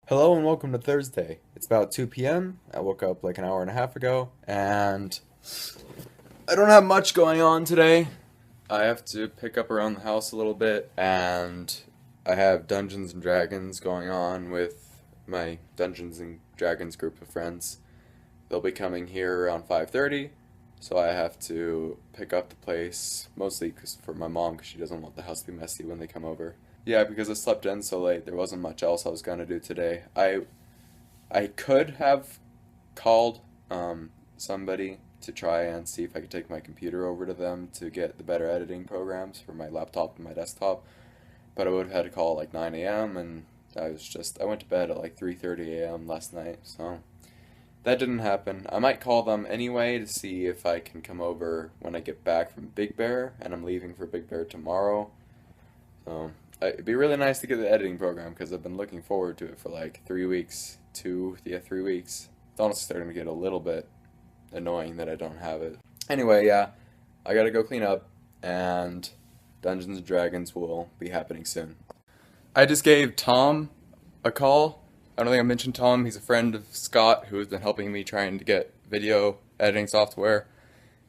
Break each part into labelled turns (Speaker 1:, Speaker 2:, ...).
Speaker 1: Hello and welcome to Thursday. It's about 2 p.m. I woke up like an hour and a half ago, and I don't have much going on today. I have to pick up around the house a little bit, and I have Dungeons and Dragons going on with my Dungeons and Dragons group of friends. They'll be coming here around 5:30, so I have to pick up the place mostly for my mom because she doesn't want the house to be messy when they come over. Yeah, because I slept in so late, there wasn't much else I was gonna do today. I could have called somebody to try and see if I could take my computer over to them to get the better editing programs for my laptop and my desktop, but I would have had to call at like 9 a.m. and I went to bed at like 3:30 a.m. last night, so that didn't happen. I might call them anyway to see if I can come over when I get back from Big Bear, and I'm leaving for Big Bear tomorrow. So it'd be really nice to get the editing program because I've been looking forward to it for like 3 weeks. 3 weeks. It's honestly starting to get a little bit annoying that I don't have it. Anyway, yeah, I gotta go clean up, and Dungeons and Dragons will be happening soon. I just gave Tom a call. I don't think I mentioned Tom. He's a friend of Scott who has been helping me trying to get video editing software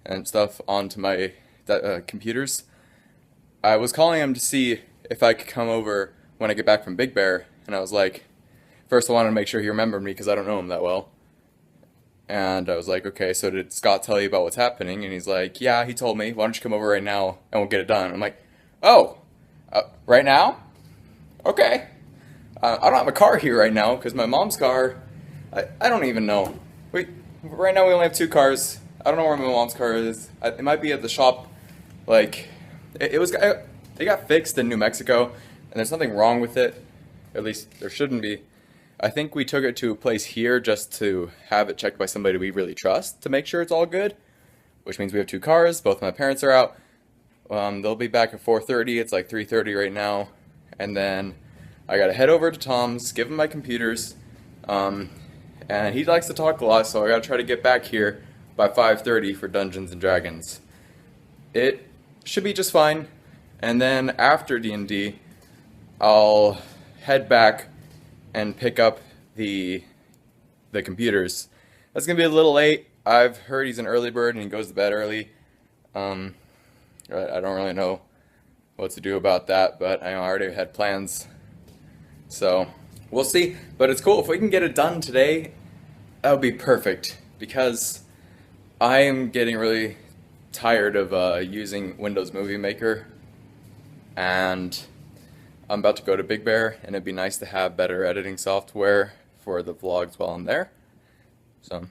Speaker 1: and stuff onto my computers. I was calling him to see if I could come over when I get back from Big Bear, and I was like, first I wanted to make sure he remembered me because I don't know him that well. And I was like, okay, so did Scott tell you about what's happening? And he's like, yeah, he told me. Why don't you come over right now and we'll get it done? I'm like, oh, right now? Okay. I don't have a car here right now because my mom's car, I don't even know. Right now we only have two cars. I don't know where my mom's car is. It might be at the shop. Like, it got fixed in New Mexico, and there's nothing wrong with it. At least there shouldn't be. I think we took it to a place here just to have it checked by somebody we really trust to make sure it's all good, which means we have two cars. Both my parents are out. They'll be back at 4:30. It's like 3:30 right now. And then I gotta head over to Tom's, give him my computers. And he likes to talk a lot, so I gotta try to get back here by 5:30 for Dungeons and Dragons. It should be just fine. And then after D&D, I'll head back and pick up the computers. That's gonna be a little late. I've heard he's an early bird and he goes to bed early. I don't really know what to do about that, but I already had plans. So we'll see. But it's cool if we can get it done today. That would be perfect because I am getting really tired of using Windows Movie Maker, and I'm about to go to Big Bear, and it'd be nice to have better editing software for the vlogs while I'm there. So,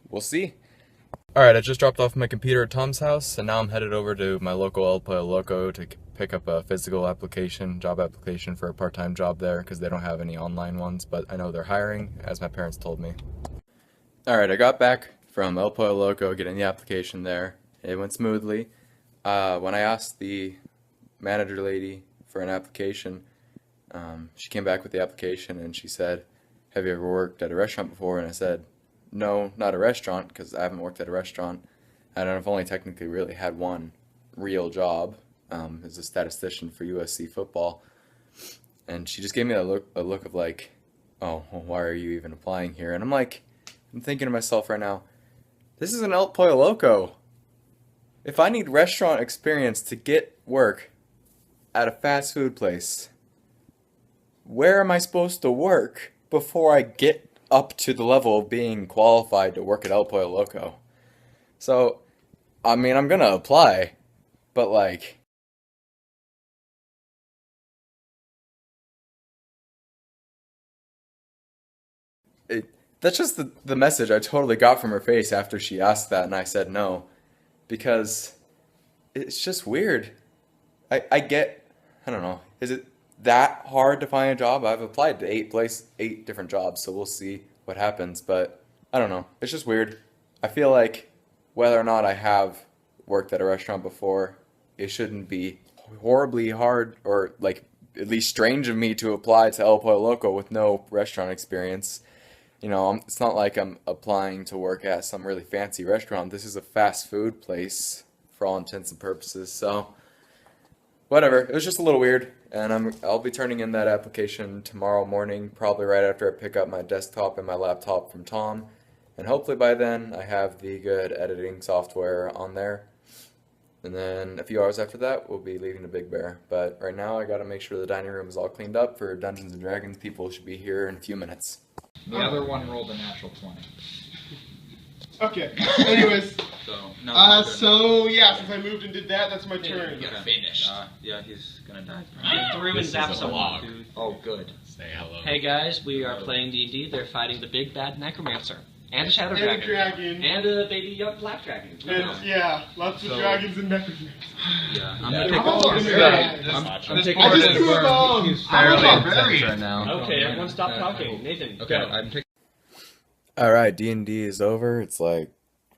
Speaker 1: we'll see. Alright, I just dropped off my computer at Tom's house, and now I'm headed over to my local El Pollo Loco to pick up a physical job application for a part-time job there, because they don't have any online ones, but I know they're hiring, as my parents told me. Alright, I got back from El Pollo Loco, getting the application there. It went smoothly. When I asked the manager lady for an application, she came back with the application and she said, have you ever worked at a restaurant before? And I said, no, not a restaurant, because I haven't worked at a restaurant, and I've only technically really had one real job as a statistician for USC football. And she just gave me a look of like, oh, well, why are you even applying here? And I'm thinking to myself right now, this is an El Pollo Loco. If I need restaurant experience to get work at a fast food place, where am I supposed to work before I get up to the level of being qualified to work at El Pollo Loco? So, I mean, I'm gonna apply, but like, that's just the message I totally got from her face after she asked that and I said no, because it's just weird. I don't know. Is it that hard to find a job? I've applied to eight different jobs, so we'll see what happens. But I don't know. It's just weird. I feel like whether or not I have worked at a restaurant before, it shouldn't be horribly hard or like at least strange of me to apply to El Pollo Loco with no restaurant experience. It's not like I'm applying to work at some really fancy restaurant. This is a fast food place for all intents and purposes. So whatever. It was just a little weird, and I'll be turning in that application tomorrow morning, probably right after I pick up my desktop and my laptop from Tom, and hopefully by then I have the good editing software on there. And then a few hours after that, we'll be leaving the Big Bear. But right now, I gotta make sure the dining room is all cleaned up for Dungeons and Dragons. People should be here in a few minutes.
Speaker 2: The other one rolled a natural 20.
Speaker 3: Okay. Anyways.
Speaker 2: So,
Speaker 3: yeah, since I moved and did that, that's my turn.
Speaker 2: You gotta finish. Yeah, he's gonna die.
Speaker 4: Get through and zap someone.
Speaker 2: Dude. Oh, good.
Speaker 5: Say hello.
Speaker 4: Hey guys, we are playing D&D. They're fighting the big bad necromancer. And a shadow
Speaker 3: And a dragon.
Speaker 4: And a baby young black dragon.
Speaker 3: And, yeah, lots of dragons and necromancers.
Speaker 2: Yeah,
Speaker 5: I'm
Speaker 2: gonna
Speaker 5: take
Speaker 3: all of them.
Speaker 5: I'm taking
Speaker 3: I
Speaker 5: part
Speaker 3: just
Speaker 5: in
Speaker 3: threw a bone.
Speaker 5: He's fairly
Speaker 3: I'm
Speaker 5: intense right now.
Speaker 4: Okay, everyone stop talking. Nathan,
Speaker 5: Okay,
Speaker 4: go.
Speaker 5: I'm taking.
Speaker 1: All right, D&D is over. It's like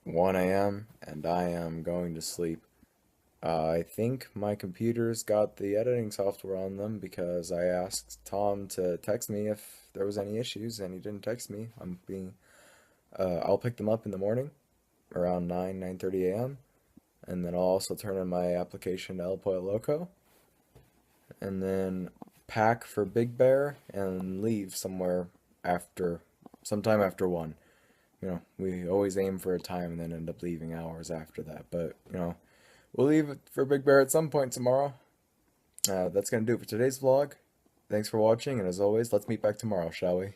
Speaker 1: 1 a.m. and I am going to sleep. I think my computer's got the editing software on them because I asked Tom to text me if there was any issues, and he didn't text me. I'll pick them up in the morning around 9:30 a.m. and then I'll also turn in my application to Pollo Loco, and then pack for Big Bear and leave sometime after 1. You know, we always aim for a time and then end up leaving hours after that, but you know, we'll leave it for Big Bear at some point tomorrow. That's gonna do it for today's vlog. Thanks for watching, and as always, let's meet back tomorrow, shall we?